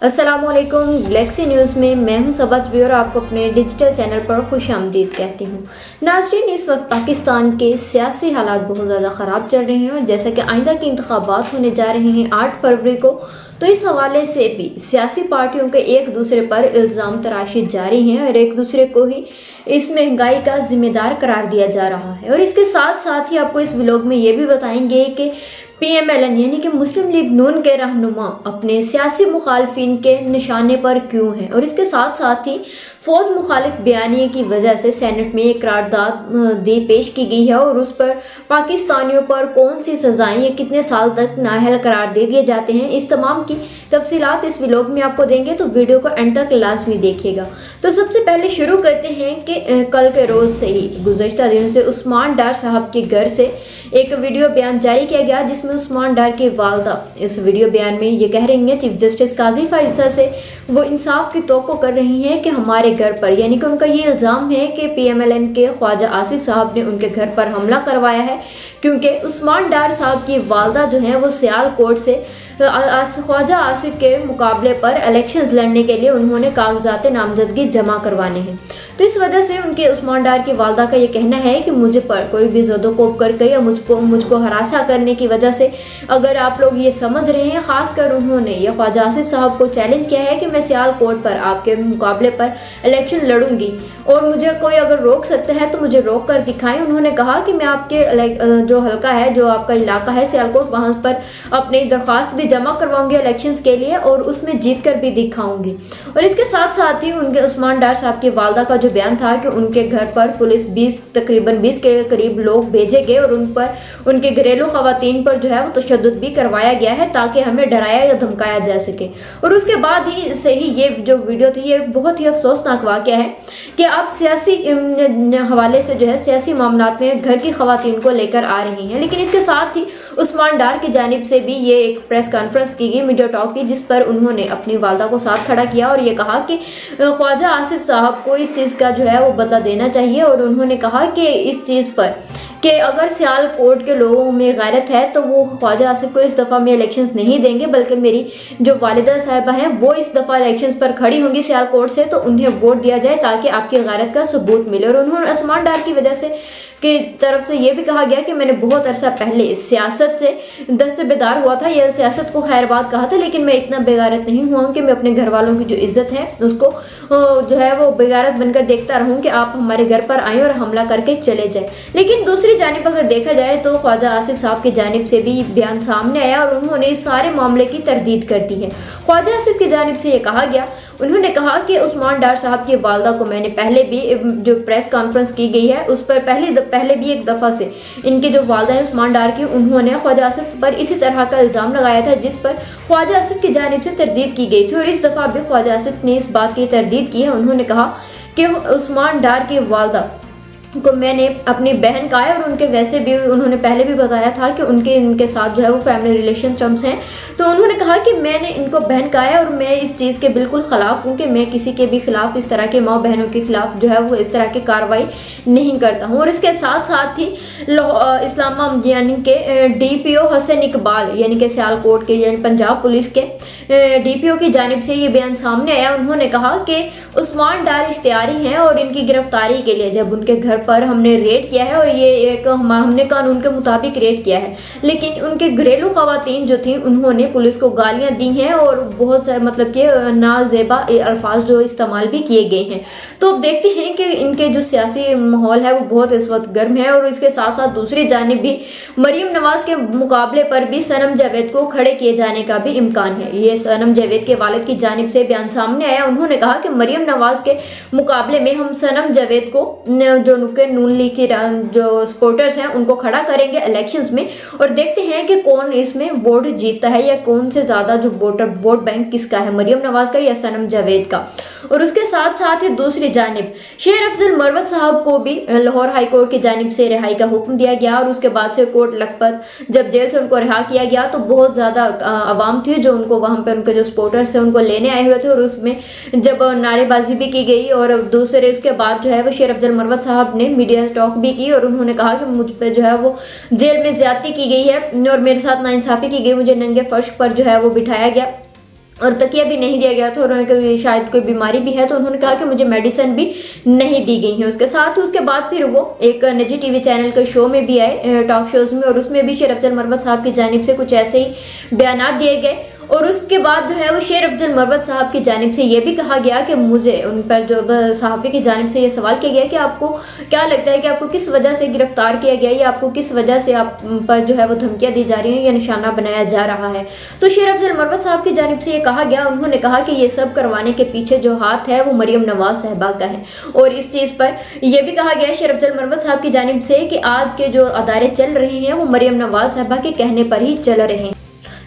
अस्सलामुअलैकुम। Galaxy news में मैं हूं सबा जबी और आपको अपने डिजिटल चैनल पर खुश आमदीद कहती हूं। नाज़रीन, इस वक्त पाकिस्तान के सियासी हालात बहुत ज़्यादा ख़राब चल रहे हैं और जैसा कि आइंदा के इंतखाबात होने जा रहे हैं 8 फरवरी को, तो इस हवाले से भी सियासी पार्टियों के एक दूसरे पर इल्ज़ाम तराशी जारी हैं और एक दूसरे को ही इस महंगाई का जिम्मेदार करार दिया जा रहा है। और इसके साथ साथ ही आपको इस व्लॉग में ये भी बताएंगे कि PMLN यानी कि मुस्लिम लीग नून के रहनुमा अपने सियासी मुखालफिन के निशाने पर क्यों हैं, और इसके साथ साथ ही फौज मुखालिफ बयानिए की वजह से सेनेट में एक करारदाद दी पेश की गई है और उस पर पाकिस्तानियों पर कौन सी सजाएं या कितने साल तक नाअहल करार दे दिए जाते हैं, इस तमाम की तफसीलात इस व्लॉग में आपको देंगे, तो वीडियो को एंड तक लाजमी देखिएगा। तो सबसे पहले शुरू करते हैं कि कल के रोज़ से ही गुज़श्ता दिनों से उस्मान डार साहब के घर से एक वीडियो बयान जारी किया गया जिसमें उस्मान डार की वालदा इस वीडियो बयान में ये कह रही हैं चीफ जस्टिस काजी फाइजा से वो इंसाफ की तवक्को कर रही हैं कि हमारे घर पर, यानी कि उनका ये इल्ज़ाम है कि PMLN के ख्वाजा आसिफ साहब ने उनके घर पर हमला करवाया है, क्योंकि उस्मान डार साहब की वालदा जो हैं वो सियालकोट से ख्वाजा आसिफ के मुकाबले पर इलेक्शंस लड़ने के लिए उन्होंने कागजात नामजदगी जमा करवाने हैं। तो इस वजह से उनके उस्मान डार की वालदा का ये कहना है कि मुझे पर कोई भी ज़दोकोब करके या मुझको हरासा करने की वजह से, अगर आप लोग ये समझ रहे हैं, ख़ासकर उन्होंने ये ख्वाजा आसिफ साहब को चैलेंज किया है कि मैं सियालकोट पर आपके मुकाबले पर इलेक्शन लड़ूंगी और मुझे कोई अगर रोक सकता है तो मुझे रोक कर दिखाएं। उन्होंने कहा कि मैं आपके जो हल्का है, जो आपका इलाका है सियालकोट, वहाँ पर अपनी दरख्वास्त भी जमा करवाऊंगी इलेक्शंस के लिए और उसमें जीत कर भी दिखाऊंगी। और इसके साथ साथ ही उनके उस्मान डार साहब की वालदा का जो बयान था कि उनके घर पर पुलिस तकरीबन 20 के करीब लोग भेजे गए और उन पर उनके घरेलू खवातीन पर जो है वो तशद्दुद भी करवाया गया है ताकि हमें डराया या धमकाया जा सके। और उसके बाद ही से ही ये जो वीडियो थी ये बहुत ही अफसोसनाक वाक़या है कि आप सियासी हवाले से जो है सियासी मामलात में घर की खवातीन को लेकर आ रही हैं। लेकिन इसके साथ ही उस्मान डार की जानिब से भी ये एक प्रेस कॉन्फ्रेंस की गई, मीडिया टॉक की, जिस पर उन्होंने अपनी वालदा को साथ खड़ा किया और ये कहा कि ख्वाजा आसिफ साहब को इस चीज़ का जो है वो बदला देना चाहिए। और उन्होंने कहा कि इस चीज़ पर कि अगर सियालकोट के लोगों में गैरत है तो वो ख्वाजा आसिफ को इस दफ़ा में इलेक्शंस नहीं देंगे, बल्कि मेरी जो वालिदा साहिबा हैं वो इस दफ़ा इलेक्शंस पर खड़ी होंगी सियालकोट से, तो उन्हें वोट दिया जाए ताकि आपकी गैरत का सबूत मिले। और उन्होंने उस्मान डार की वजह से की तरफ से ये भी कहा गया कि मैंने बहुत अरसा पहले सियासत से दस्तबेदार हुआ था, यह सियासत को खैरबाद कहा था, लेकिन मैं इतना बेगारत नहीं हुआ कि मैं अपने घर वालों की जो इज्जत है उसको जो है वो बेगारत बनकर देखता रहूं कि आप हमारे घर पर आए और हमला करके चले जाए। लेकिन दूसरी जानिब अगर देखा जाए तो ख्वाजा आसिफ साहब की जानिब से भी बयान सामने आया और उन्होंने इस सारे मामले की तरदीद कर दी है। ख्वाजा आसिफ की जानिब से ये कहा गया, उन्होंने कहा कि उस्मान डार साहब की वालदा को मैंने पहले भी जो प्रेस कॉन्फ्रेंस की गई है उस पर पहले भी एक दफ़ा से इनकी जो वालदा है उस्मान डार की, उन्होंने ख्वाजा आसिफ पर इसी तरह का इल्ज़ाम लगाया था जिस पर ख्वाजा आसिफ की जानिब से तरदीद की गई थी। और इस दफ़ा भी ख्वाजा आसिफ ने इस बात की तरदीद की है। उन्होंने कहा कि उस्मान डार की वालदा को मैंने अपनी बहन का है और उनके वैसे भी उन्होंने पहले भी बताया था कि इनके साथ जो है वो फैमिली रिलेशनशिप्स हैं। तो उन्होंने कहा कि मैंने इनको बहन का है और मैं इस चीज़ के बिल्कुल ख़िलाफ़ हूँ कि मैं किसी के भी ख़िलाफ़ इस तरह के माँ बहनों के ख़िलाफ़ जो है वो इस तरह की कार्रवाई नहीं करता हूँ। और इसके साथ साथ ही इस्लामाबाद यानी कि DPO हसन इकबाल यानी कि सियालकोट के यानी पंजाब पुलिस के DPO की जानिब से ये बयान सामने आया। उन्होंने कहा कि उस्मान डार इख्तियारी हैं और इनकी गिरफ्तारी के लिए जब उनके घर पर हमने रेड किया है और ये एक हमने कानून के मुताबिक रेड किया है, लेकिन उनके घरेलू खवातीन जो थी उन्होंने पुलिस को गालियां दी हैं और बहुत सारे मतलब कि नाजेबा अल्फाज जो इस्तेमाल भी किए गए हैं। तो अब देखते हैं कि इनके जो सियासी माहौल है वो बहुत इस वक्त गर्म है। और इसके साथ साथ दूसरी जानिब भी मरियम नवाज के मुकाबले पर भी सनम जावेद को खड़े किए जाने का भी इम्कान है। ये सनम जावेद के वालिद की जानिब से बयान सामने आया। उन्होंने कहा कि मरियम नवाज के मुकाबले में हम सनम जावेद को जो नून लीग की जो सपोर्टर्स हैं उनको खड़ा करेंगे इलेक्शंस में और देखते हैं कि कौन इसमें वोट जीतता है या कौन से ज़्यादा जो वोट बैंक किसका है, मरियम नवाज का या सनम जावेद का। और उसके साथ साथ ही दूसरी जानिब शेर अफजल मरवत साहब को भी लाहौर हाई कोर्ट की जानिब से रिहाई का हुक्म दिया गया और उसके बाद से कोर्ट लखपत जब जेल से उनको रिहा किया गया तो बहुत ज़्यादा आवाम थी जो उनको वहाँ पे उनके जो सपोर्टर्स थे उनको लेने आए हुए थे और उसमें जब नारेबाजी भी की गई और दूसरे उसके बाद जो है वो शेर अफजल मरवत साहब ने मीडिया टॉक भी की और उन्होंने कहा कि मुझ पर जो है वो जेल में ज्यादती की गई है और मेरे साथ नाइंसाफ़ी की गई, मुझे नंगे फर्श पर जो है वो बिठाया गया और तकिया भी नहीं दिया गया था, और उन्होंने कहा शायद कोई बीमारी भी है, तो उन्होंने कहा कि मुझे मेडिसिन भी नहीं दी गई है। उसके साथ उसके बाद फिर वो एक निजी टीवी चैनल के शो में भी आए, टॉक शोज में, और उसमें भी शेर अफजल मरवत साहब की जानिब से कुछ ऐसे ही बयानात दिए गए। और उसके बाद जो है वो शेर अफजल मरवत साहब की जानिब से ये भी कहा गया कि मुझे उन पर जो सहाफ़ी की जानिब से ये सवाल किया गया कि आपको क्या लगता है कि आपको किस वजह से गिरफ्तार किया गया, या आपको किस वजह से आप पर जो है वो धमकियां दी जा रही हैं या निशाना बनाया जा रहा है। तो शेर अफजल मरवत साहब की जानिब से ये कहा गया, उन्होंने कहा कि ये सब करवाने के पीछे जो हाथ है वो मरियम नवाज साहबा का है। और इस चीज़ पर यह भी कहा गया शेर अफजल मरवत साहब की जानिब से कि आज के जो अदारे चल रहे हैं वो मरियम नवाज साहबा के कहने पर ही चल रहे हैं।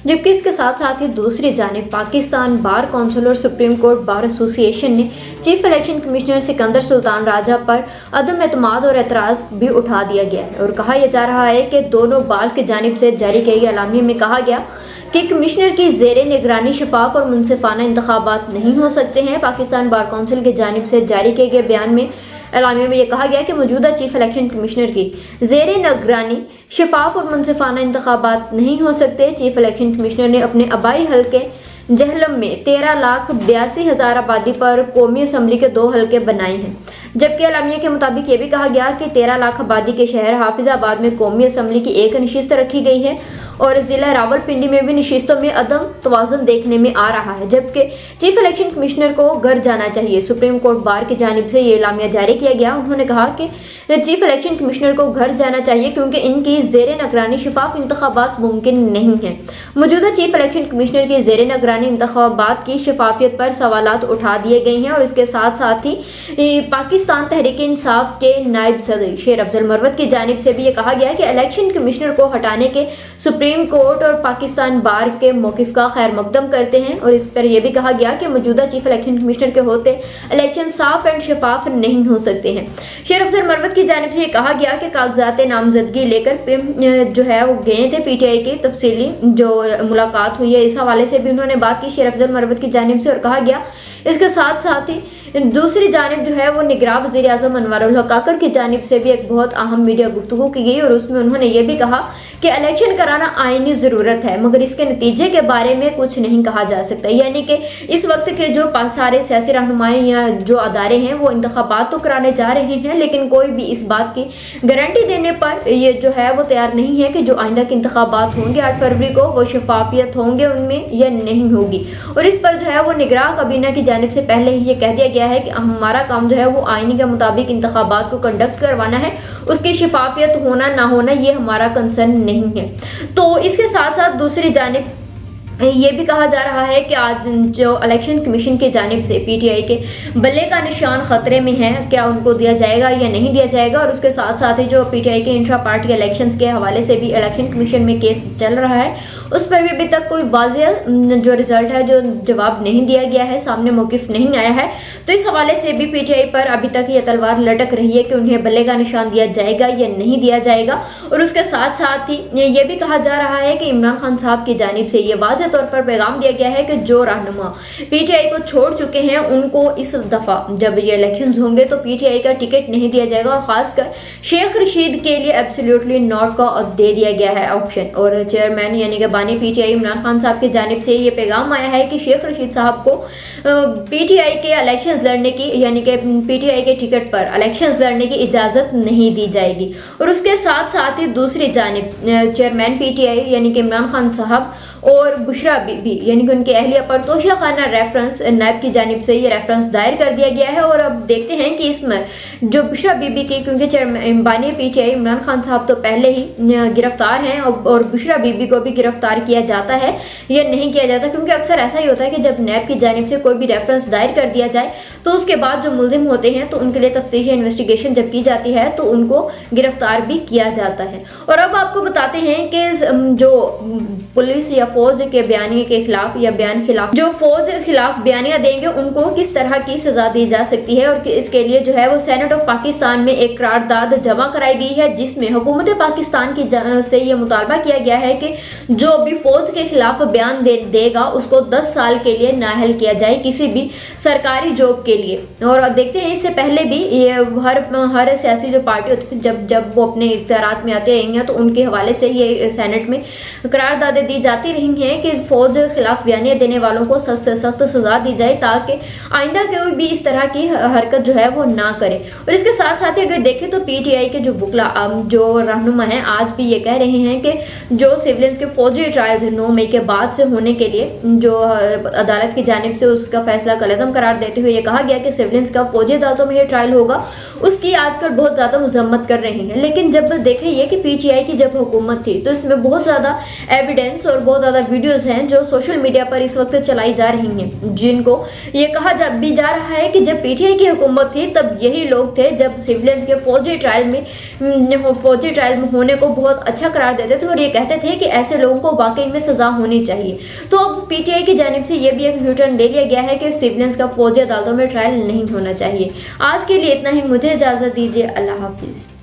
जबकि इसके साथ साथ ही दूसरी जानिब पाकिस्तान बार कौंसिल और सुप्रीम कोर्ट बार एसोसिएशन ने chief election commissioner Sikandar Sultan Raja पर अदम एतमाद और एतराज़ भी उठा दिया गया है। और कहा यह जा रहा है कि दोनों बार्स की जानिब से जारी किए गए एलामिया में कहा गया कि कमिश्नर की ज़ेरे निगरानी शफाफ और मुनसिफाना इंतखाबात नहीं हो सकते हैं। पाकिस्तान बार कौंसिल की जानिब से जारी किए गए बयान में एलामिया में यह कहा गया कि मौजूदा चीफ इलेक्शन कमिश्नर की ज़ेरे निगरानी शफाफ और मुनसिफाना इंतखाबात नहीं हो सकते। चीफ इलेक्शन कमिश्नर ने अपने आबाई हल्के जहलम में 13,82,000 आबादी पर कौमी असम्बली के 2 हल्के बनाए हैं। जबकि एलामिया के मुताबिक ये भी कहा गया कि 13 लाख आबादी के शहर हाफिजाबाद में कौमी असम्बली की 1 नशिस्त रखी गई है, और ज़िला रावलपिंडी में भी नशिस्तों में अदम तवाज़ुन देखने में आ रहा है। जबकि चीफ इलेक्शन कमिश्नर को घर जाना चाहिए। सुप्रीम कोर्ट बार की जानिब से ये एलामिया जारी किया गया। उन्होंने कहा कि चीफ इलेक्शन कमिश्नर को घर जाना चाहिए क्योंकि इनकी ज़ेरे निगरानी शफाफ इंतखाबात मुमकिन नहीं है। मौजूदा चीफ इलेक्शन कमिश्नर की ज़ेरे निगरानी इंतखाबात की शफाफियत पर सवालात उठा दिए गए हैं। और इसके साथ साथ ही पाकिस्तान तहरीक इंसाफ के नायब सदर शेर अफजल मरवत की जानिब से भी ये कहा गया कि इलेक्शन कमिश्नर को हटाने के सुप्रीम कोर्ट और पाकिस्तान बार के मौक़िफ़ का खैर मकदम करते हैं। और इस पर यह भी कहा गया कि मौजूदा चीफ इलेक्शन कमिश्नर के होते इलेक्शन साफ एंड शफाफ नहीं हो सकते हैं। शेर अफजल मरवत की जानिब से ये कहा गया कि कागजात नामजदगी लेकर जो है वो गए थे पीटीआई की तफसीली जो मुलाकात हुई है, इस हवाले से भी उन्होंने बात की शेर अफजल मरवत की जानिब से। और कहा गया इसके साथ साथ ही दूसरी जानिब जो है वो निगरान वज़ीर आज़म अनवरुल हक काकड़ की जानिब से भी एक बहुत अहम मीडिया गुफ्तगू की गई। और उसमें उन्होंने ये भी कहा कि इलेक्शन कराना आईनी ज़रूरत है, मगर इसके नतीजे के बारे में कुछ नहीं कहा जा सकता। यानी कि इस वक्त के जो सारे सियासी रहनुमाई या जो अदारे हैं वो इंतखाबात तो कराने जा रहे हैं, लेकिन कोई भी इस बात की गारंटी देने पर ये जो है वो तैयार नहीं है कि जो आइंदा के इंतखाबात होंगे 8 फरवरी को वो शफाफियत होंगे उनमें या नहीं होगी। और इस पर जो है वो निगरान काबीना की जानिब से पहले ही ये कह दिया गया है कि हमारा काम जो है वो आईनी के मुताबिक इंतखाबात को कंडक्ट करवाना है, उसकी शफाफियत होना ना होना ये हमारा कंसर्न नहीं है। तो इसके साथ साथ दूसरी जानिब ये भी कहा जा रहा है कि आज जो इलेक्शन कमीशन की जानिब से पीटीआई के बल्ले का निशान खतरे में है, क्या उनको दिया जाएगा या नहीं दिया जाएगा। और उसके साथ साथ ही जो पीटीआई के इंट्रा पार्टी इलेक्शंस के हवाले से भी इलेक्शन कमीशन में केस चल रहा है, उस पर भी अभी तक कोई वाज़ेह जो रिजल्ट है जो जवाब नहीं दिया गया है, सामने मौक़िफ़ नहीं आया है। तो इस हवाले से भी पीटीआई पर अभी तक ये तलवार लटक रही है कि उन्हें बल्ले का निशान दिया जाएगा या नहीं दिया जाएगा। और उसके साथ साथ ही ये भी कहा जा रहा है कि इमरान खान साहब की जानिब से ये वाज़ेह तौर पर पैगाम दिया गया है कि जो रहनुमा पीटीआई को छोड़ चुके हैं उनको इस दफ़ा जब ये इलेक्शंस होंगे तो पीटीआई का टिकट नहीं दिया जाएगा। और ख़ासकर शेख रशीद के लिए एब्सोल्युटली नॉट का दे दिया गया है ऑप्शन। और चेयरमैन यानी कि बानी पीटीआई इमरान खान साहब की जानिब से ये पैगाम आया है कि शेख रशीद साहब को पीटीआई के इलेक्शंस लड़ने की यानी कि पीटीआई के टिकट पर इलेक्शंस लड़ने की इजाज़त नहीं दी जाएगी। और उसके साथ साथ ही दूसरी जानिब चेयरमैन पीटीआई यानी कि इमरान खान साहब और बुशरा बीबी यानी कि उनके अहलिया पर तोशा खाना रेफरेंस नायब की जानिब से ये रेफरेंस दायर कर दिया गया है। और अब देखते हैं कि इसमें जो बुशरा बीबी की, क्योंकि चेयरमैन बानी पीटीआई इमरान खान साहब तो पहले ही गिरफ्तार हैं और बुशरा बीबी को भी गिरफ्तार किया जाता है या नहीं किया जाता, क्योंकि अक्सर ऐसा ही होता है कि जब नायब की जानिब से कोई भी रेफरेंस दायर कर दिया जाए तो उसके बाद जो मुल्जिम होते हैं तो उनके लिए तफ्तीशी इन्वेस्टिगेशन जब की जाती है तो उनको गिरफ्तार भी किया जाता है। और अब आपको बताते हैं कि जो पुलिस या फौज के बयानिए के खिलाफ या बयान खिलाफ जो फौज खिलाफ बयानियां देंगे उनको किस तरह की सजा दी जा सकती है। और इसके लिए जो है वो सेनेट ऑफ पाकिस्तान में एक करारदाद जमा कराई गई है जिसमें हुकूमत पाकिस्तान की से ये मुतालबा किया गया है कि जो भी फौज के खिलाफ बयान देगा उसको 10 साल के लिए नाअहल किया जाए किसी भी सरकारी जॉब के लिए। और देखते हैं इससे पहले भी ये हर सियासी जो पार्टी होती थी जब वो अपने इख्तियारात में आते रहेंगे तो उनके हवाले से ये सेनेट में करारदादें दी जाती रही हैं कि फौज के खिलाफ बयानियां देने वालों को सख्त से सख्त सजा दी जाए ताकि आइंदा कोई भी इस तरह की हरकत जो है वो ना करे। और इसके साथ साथ ही अगर देखें तो पीटीआई के जो वकला जो रहनुमा हैं आज भी ये कह रहे हैं कि जो सिविलियंस के फौजी ट्रायल्स 9 मई के बाद से होने के लिए जो अदालत की जानिब से उसका फैसला कलअदम करार देते हुए ये कहा गया कि सिविलियंस का फौजी अदालतों में ये ट्रायल होगा, उसकी आजकल बहुत ज़्यादा मजम्मत कर रही हैं। लेकिन जब देखें ये कि पीटीआई की जब हुकूमत थी तो इसमें बहुत ज़्यादा एविडेंस और बहुत ज़्यादा वीडियोस हैं जो सोशल मीडिया पर इस वक्त चलाई जा रही हैं, जिनको ये कहा भी जा रहा है कि जब पीटीआई की हुकूमत थी तब यही लोग थे जब सिविलियंस के फौजी ट्रायल में होने को बहुत अच्छा करार देते थे और ये कहते थे कि ऐसे लोगों को वाकई में सजा होनी चाहिए। तो अब पीटीआई की जानिब से ये भी एक यूटर्न ले लिया गया है कि सिविलियंस का फौजी अदालतों में ट्रायल नहीं होना चाहिए। आज के लिए इतना ही, मुझे इजाज़त दीजिए। अल्लाह हाफिज़।